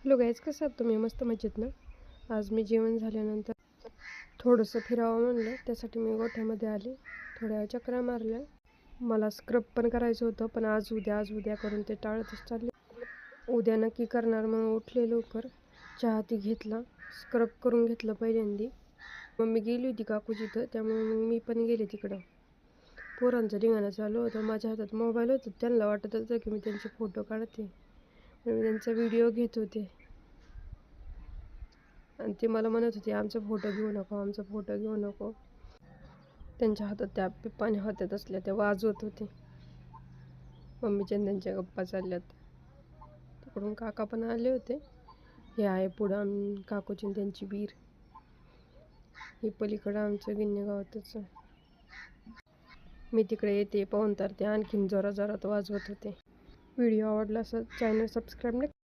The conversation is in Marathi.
हॅलो गाईज, कसं आहात तुम्ही? मस्त मजेत ना? आज मी जेवण झाल्यानंतर थोडंसं फिरावं म्हणलं, त्यासाठी मी गोठ्यामध्ये आले. थोड्या चक्रा मारल्या. मला स्क्रब पण करायचं होतं, पण आज उद्या करून ते टाळतच चालले. उद्या नक्की करणार म्हणून उठले लवकर. चहा ती घेतला, स्क्रब करून घेतलं पहिल्यांदी. मम्मी गेली होती काकू तिथं, त्यामुळे मग मी पण गेले तिकडं. पोरांचं धिंगाणं चालू होतं. माझ्या हातात मोबाईल होता, त्यांना वाटत होतं की मी त्यांचे फोटो काढते. मी त्यांचा व्हिडिओ घेत होते आणि ते मला म्हणत होते, आमचा फोटो घेऊ नको, आमचा फोटो घेऊ नको. त्यांच्या हातात त्या पिपाने होत्या तसल्या, त्या वाजवत होते. मम्मीच्या त्यांच्या गप्पा चालल्यात. तिकडून काका पण आले होते. हे आहे पुढं काकूची त्यांची विहीर. हे पलीकडं आमचं गिन्ने गावातच. मी तिकडे येते पाहून तर ते आणखीन जोरात वाजवत होते. व्हिडिओ आवडला असेल चॅनल सबस्क्राईब नक्की